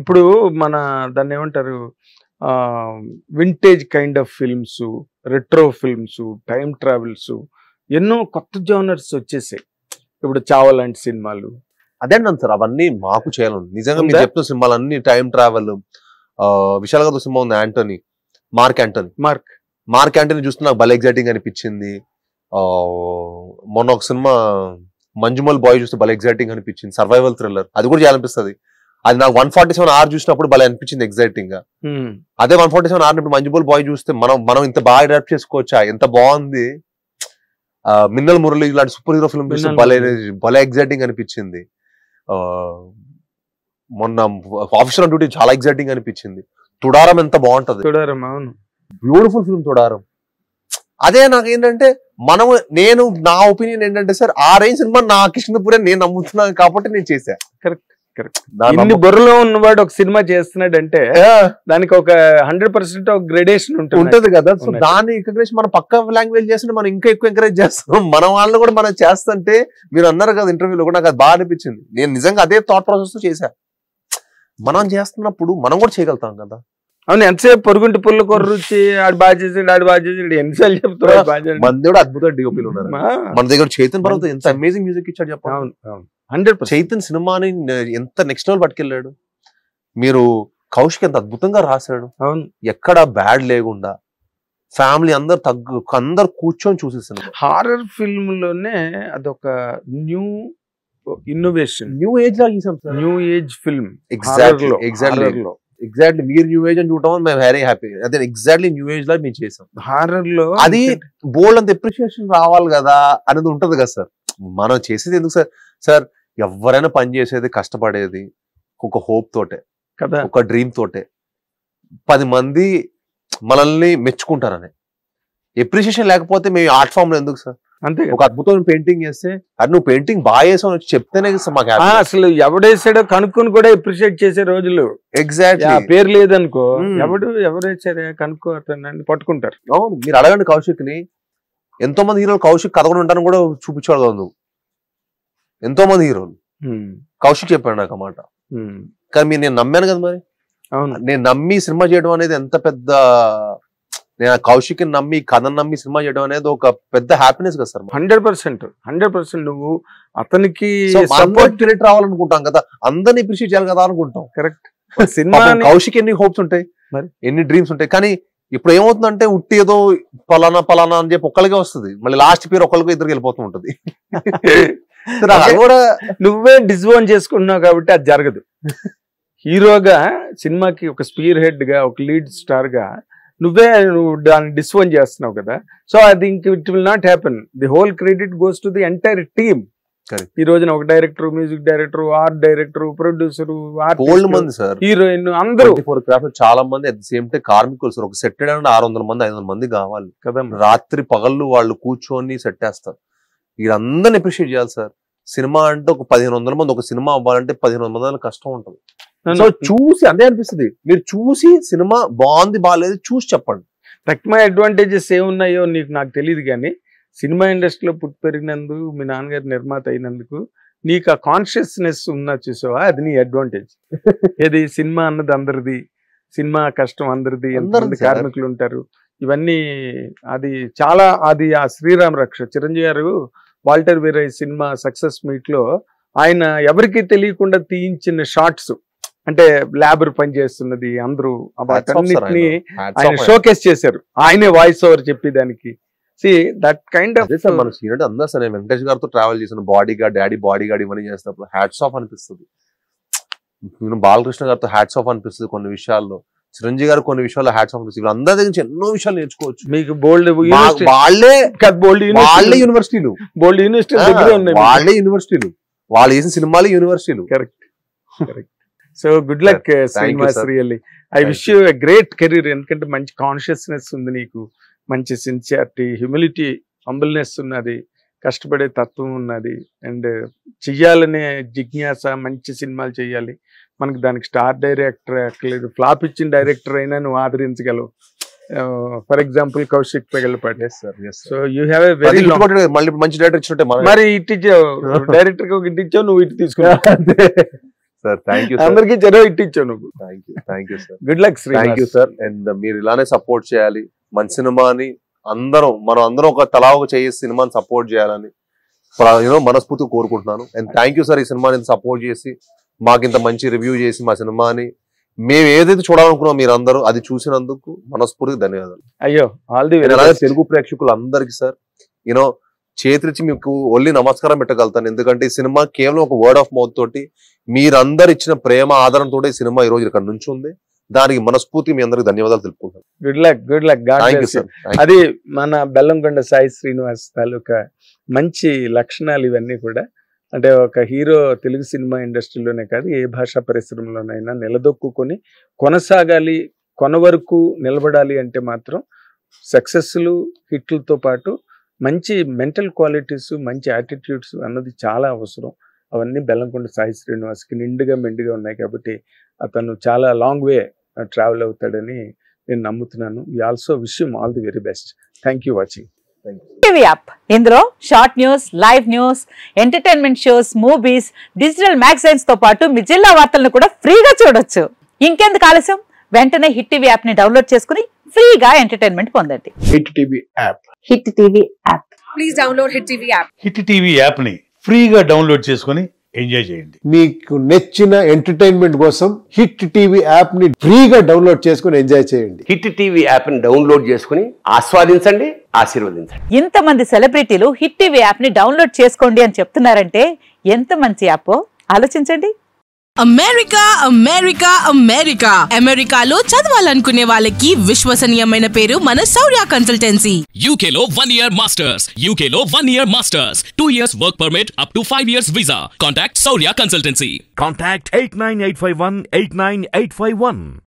ఇప్పుడు మన దాన్ని ఏమంటారు vintage kind of films, retro films, time travels, ఎన్నో కొత్త జోనర్స్ వచ్చేసాయి. ఇప్పుడు చావ లాంటి సినిమాలు. అదే అంటాను సార్, అవన్నీ మాకు చేయాలి నిజంగా. మీరు చెప్తున్న సినిమాలు అన్ని టైం ట్రావెల్. విశాల్ గారు సినిమా ఉంది యాంటోనీ, మార్క్ యాంటోనీ చూస్తే నాకు భలే ఎగ్జైటింగ్ అనిపించింది. మొన్న ఒక సినిమా మంజుమల్ బాయ్ చూస్తే భలే ఎగ్జైటింగ్ అనిపించింది, సర్వైవల్ థ్రిల్లర్. అది కూడా చేయాలనిపిస్తుంది. అది నాకు 147R చూసినప్పుడు భలే అనిపించింది ఎగ్జైటింగ్ గా. అదే 147R ఇప్పుడు మంజుమల్ బాయ్ చూస్తే మనం ఇంత బాగా అడాప్ట్ చేసుకోవచ్చా, ఎంత బాగుంది. మిన్నల్ మురళి ఇలాంటి సూపర్ హీరో ఫిల్మ్ చూస్తే భలే ఎగ్జైటింగ్ అనిపించింది. మొన్న ఆఫీసర్ ఆన్ డ్యూటీ చాలా ఎగ్జైటింగ్ అనిపించింది. తుడారం ఎంత బాగుంటది, బ్యూటిఫుల్ ఫిల్మ్ తుడారం. అదే నాకు ఏంటంటే నేను నా ఒపీనియన్ ఏంటంటే సార్, ఆ రేంజ్ సినిమా నా కృష్ణపురే నేను నమ్ముతున్నాను కాబట్టి నేను చేశా. కరెక్ట్. ఇన్ని బుర్రలో ఉన్నవాడు ఒక సినిమా చేస్తున్నాడు అంటే దానికి ఒక 100% ఒక గ్రేడేషన్ ఉంటది కదా. సో దాన్ని ఎంకరేజ్ మన పక్క లాంగ్వేజ్ చేస్తుంటే మనం ఇంకా ఎక్కువ ఎంకరేజ్ చేస్తున్నాం. మన వాళ్ళు కూడా మనం చేస్తుంటే, మీరు అన్నారు కదా ఇంటర్వ్యూలో కూడా, నాకు అది బాగా అనిపించింది. నేను నిజంగా అదే థాట్ ప్రాసెస్ తో చేశా. మనం చేస్తున్నప్పుడు మనం కూడా చేయగలుగుతాం కదా. అవును, ఎంతసేపు పొరుగుంటి పుల్ల కొర్ర రుచి ఆడు బాగా చేసాడు ఎన్నిసార్లు చెప్తాడు. మన కూడా అద్భుత డిఓపీలు ఉన్నారు. మన దగ్గర చైతన్ పర్వత ఎంత అమేజింగ్ మ్యూజిక్ ఇచ్చాడు చెప్పండి. 100% చైతన్ సినిమాని ఎంత నెక్స్ట్ లెవెల్ పట్టుకెళ్ళాడు. మీరు కౌశిక్ ఎంత అద్భుతంగా రాశాడు. అవును, ఎక్కడ బ్యాడ్ లేకుండా ఫ్యామిలీ అందరు కూర్చొని చూసేస్తున్నారు. హారర్ ఫిల్మ్ లోనే అదొక న్యూ ఇన్నోవేషన్, న్యూ ఏజ్ లా గీసాం sir. New age film. Exactly మీరు న్యూ ఏజ్ అని చూడటం మేము వెరీ హ్యాపీ. అదే ఎగ్జాక్ట్లీ న్యూ ఏజ్ లా మేము చేసాం. హారర్ లో అది బోల్డ్ అంత ఎప్రిషియేషన్ రావాలి కదా అనేది ఉంటది కదా సార్. మనం చేసేది ఎందుకు సార్ ఎవరైనా పని చేసేది కష్టపడేది ఒక హోప్ తోటే కదా, ఒక డ్రీమ్ తోటే. 10 మంది మనల్ని మెచ్చుకుంటారని. ఎప్రిషియేషన్ లేకపోతే మేము ఆర్ట్ ఫామ్ లో ఎందుకు సార్? అంతే. ఒక అద్భుతమైన పెయింటింగ్ చేస్తే అది నువ్వు పెయింటింగ్ బాగా చేసావు చెప్తేనే మాకు అసలు ఎవడేసాడో కనుక్కొని కూడా అప్రిషియేట్ చేసే రోజులు. ఎగ్జాక్ట్లీ. పేరు లేదనుకో ఎవరేసారే కనుక్కో పట్టుకుంటారు. అవును, మీరు అడగండి కౌశిక్ ని. ఎంతో మంది హీరోలు కౌశిక్ కథ కూడా ఉంటాను కూడా చూపించాడు కదా నువ్వు. ఎంతో మంది హీరోలు కౌశిక్ చెప్పాడు నాకు అన్నమాట. కానీ మీరు నేను నమ్మాను కదా మరి. అవును, నేను నమ్మి సినిమా చేయడం అనేది ఎంత పెద్ద, నేను కౌశిక్ నమ్మి కథను నమ్మి సినిమా చేయడం అనేది ఒక పెద్ద హ్యాపీనెస్ కదా సార్. 100% నువ్వు అతనికి క్రెడిట్ రావాలనుకుంటాం కదా, అందరిని అప్రిషియేట్ చేయాలి కదా అనుకుంటాం. కరెక్ట్. సినిమా కౌశిక్ ఎన్ని హోప్స్ ఉంటాయి, ఎన్ని డ్రీమ్స్ ఉంటాయి. కానీ ఇప్పుడు ఏమవుతుందంటే ఉట్టి ఏదో పలానా అని చెప్పి ఒక్కరికే వస్తుంది, మళ్ళీ లాస్ట్ పేరు ఒక్కరికి ఇద్దరికి వెళ్ళిపోతూ ఉంటది. కూడా నువ్వే డిజోన్ చేసుకుంటున్నావు కాబట్టి అది జరగదు. హీరోగా సినిమాకి ఒక స్పీర్ హెడ్ గా, ఒక లీడ్ స్టార్ గా నువ్వు దాన్ని డిస్ఓన్ చేస్తున్నావు కదా. సో అది ఇంక it will not happen. The whole credit goes to the entire team. ఈ రోజున ఒక director, music director, art director, producer, heroine అందరూ చాలా మంది అట్ ది సేమ్ టైం కార్మికులు సార్. ఒక సెట్ 600 మంది 500 మంది కావాలి కదా. రాత్రి పగళ్ళు వాళ్ళు కూర్చొని సెట్ వేస్తారు. వీళ్ళందరినీ అప్రిషియేట్ చేయాలి సార్. సినిమా అంటే ఒక 1500 మంది, ఒక సినిమా అవ్వాలంటే 1500 మంది కష్టం ఉంటుంది. సో చూసి అదే అనిపిస్తుంది. మీరు చూసి సినిమా బాగుంది బాగాలేదు చూసి చెప్పండి. తక్కువ అడ్వాంటేజెస్ ఏమున్నాయో నాకు తెలియదు, కానీ సినిమా ఇండస్ట్రీలో పుట్టి పెరిగినందుకు, మీ నాన్నగారు నిర్మాత అయినందుకు నీకు ఆ కాన్షియస్నెస్ ఉన్నా చూసావా, అది నీ అడ్వాంటేజ్. ఏది సినిమా అన్నది అందరిది, సినిమా కష్టం అందరిది, ఎంతమంది కార్మికులు ఉంటారు, ఇవన్నీ అది చాలా. అది ఆ శ్రీరామ్ రక్ష చిరంజీవి గారు Waltair Veerayya cinema success meet లో ఆయన ఎవరికి తెలియకుండా తీయించిన షార్ట్స్, అంటే లేబర్ పనిచేస్తున్నది అందరూ వాటన్నిటిని ఆయన షోకేస్ చేశారు. ఆయనే వాయిస్ ఓవర్ చెప్పేదానికి. దట్ కైండ్ ఆఫ్ మన సీనియర్ అందరూ సరే. వెంకటేష్ గారితో ట్రావెల్ చేసిన body guard, daddy body guard ఇవన్నీ చేసినప్పుడు హ్యాట్స్ ఆఫ్ అనిపిస్తుంది. బాలకృష్ణ గారితో హ్యాట్స్ ఆఫ్ అనిపిస్తుంది కొన్ని విషయాల్లో. చిరంజీవి గారు కొన్ని విషయాల్లో హ్యాట్స్ ఆఫ్ అనిపిస్తుంది. అందరి దగ్గర నుంచి ఎన్నో విషయాలు నేర్చుకోవచ్చు. మీకు బోల్డ్ యూనివర్సిటీలు, వాళ్ళే యూనివర్సిటీలు, వాళ్ళు చేసిన సినిమాలు యూనివర్సిటీలు. Correct. So good luck Srinivas, really I wish you a great career. ఎందుకంటే మంచి కాన్షియస్నెస్ ఉంది నీకు, మంచి సిన్సియారిటీ, హ్యూమిలిటీ, హంబుల్నెస్ ఉన్నది, కష్టపడే తత్వం ఉన్నది, అండ్ చెయ్యాలనే జిజ్ఞాస, మంచి సినిమాలు చేయాలి. మనకి దానికి స్టార్ డైరెక్టర్ అక్కర్లేదు, ఫ్లాప్ ఇచ్చిన డైరెక్టర్ అయినా నువ్వు ఆదరించగలవు. For example Kaushik Pegalapati. So you have a very మంచి డైరెక్టర్. మరి ఇటు ఇచ్చావు డైరెక్టర్ కి, ఒక ఇటు ఇచ్చావు, నువ్వు ఇటు తీసుకున్నావు. సార్ థ్యాంక్ యూ సార్, అందరికి చెరవ ఇట్టించావు నువ్వు. Thank you sir, good luck Sri. Thank you sir. And మీరు ఇలానే సపోర్ట్ చేయాలి మన సినిమాని, మనం అందరం ఒక తలా ఒక చేసి సినిమాని సపోర్ట్ చేయాలని మనస్ఫూర్తిగా కోరుకుంటున్నాను. అండ్ థ్యాంక్ యూ సార్, ఈ సినిమాని సపోర్ట్ చేసి మాకు ఇంత మంచి రివ్యూ చేసి మా సినిమాని మేము ఏదైతే చూడాలనుకున్నాం మీరు అందరూ అది చూసినందుకు మనస్ఫూర్తిగా ధన్యవాదాలు. అయ్యో ఆల్ ది అలాగే తెలుగు ప్రేక్షకులందరికీ సార్ చేతిరిచి మీకు ఒళ్ళి నమస్కారం పెట్టగలుగుతాను. ఎందుకంటే ఈ సినిమా కేవలం ఒక వర్డ్ ఆఫ్ మౌత్ తోటి మీరందరు ఇచ్చిన ప్రేమ ఆదరణతో ఈ సినిమా ఈ రోజు ఇక్కడ నుంచి ఉంది. దానికి మనస్ఫూర్తి మీ అందరికి ధన్యవాదాలు తెలుపుకుంటాను. Good luck, good luck. అది మన బెల్లంకొండ సాయి శ్రీనివాస్ తాలూకా మంచి లక్షణాలు ఇవన్నీ కూడా. అంటే ఒక హీరో తెలుగు సినిమా ఇండస్ట్రీలోనే కాదు ఏ భాషా పరిశ్రమలోనైనా నిలదొక్కుని కొనసాగాలి, కొన వరకు నిలబడాలి అంటే మాత్రం సక్సెస్లు హిట్లతో పాటు మంచి మెంటల్ క్వాలిటీస్, మంచి యాటిట్యూడ్స్ అన్నది చాలా అవసరం. అవన్నీ బెల్లంకొండ సాయి శ్రీనివాస్కి నిండుగా మెండుగా ఉన్నాయి కాబట్టి అతను చాలా లాంగ్ వే ట్రావెల్ అవుతాడని నేను నమ్ముతున్నాను. We also wish him all the very best. Thank you watching. TV app ఇందులో short news, live news, entertainment shows, movies, digital magazines తో పాటు మీ జిల్లా వార్తలను కూడా ఫ్రీగా చూడొచ్చు. ఇంకెందుకు ఆలస్యం, వెంటనే హిట్ టీవీ యాప్ ని డౌన్లోడ్ చేసుకుని ఫ్రీగా ఎంటర్టైన్మెంట్ పొందండి. Hit TV app. Hit TV app. Please download hit TV app. Hit TV app ని ఫ్రీగా డౌన్లోడ్ చేసుకుని ఎంజాయ్ చేయండి. మీకు నచ్చిన ఎంటర్టైన్మెంట్ కోసం హిట్ టీవీ యాప్ ని ఫ్రీగా డౌన్లోడ్ చేసుకుని ఎంజాయ్ చేయండి. హిట్ టీవీ యాప్ ని డౌన్లోడ్ చేసుకుని ఆస్వాదించండి, ఆశీర్వదించండి. ఇంతమంది సెలబ్రిటీలు హిట్ టీవీ యాప్ ని డౌన్లోడ్ చేసుకోండి అని చెప్తున్నారంటే ఎంత మంచి యాప్ ఆలోచించండి. అమెరికా అమెరికా అమెరికా అమెరికాలో చదవాలనుకునే వాళ్ళకి విశ్వసనీయమైన పేరు మన శౌర్య కన్సల్టెన్సీ. UK లో 1 year masters, UK లో 1 year masters, 2 years work permit up to 5 years visa. Contact Saurya Consultancy. Contact 89851 89851.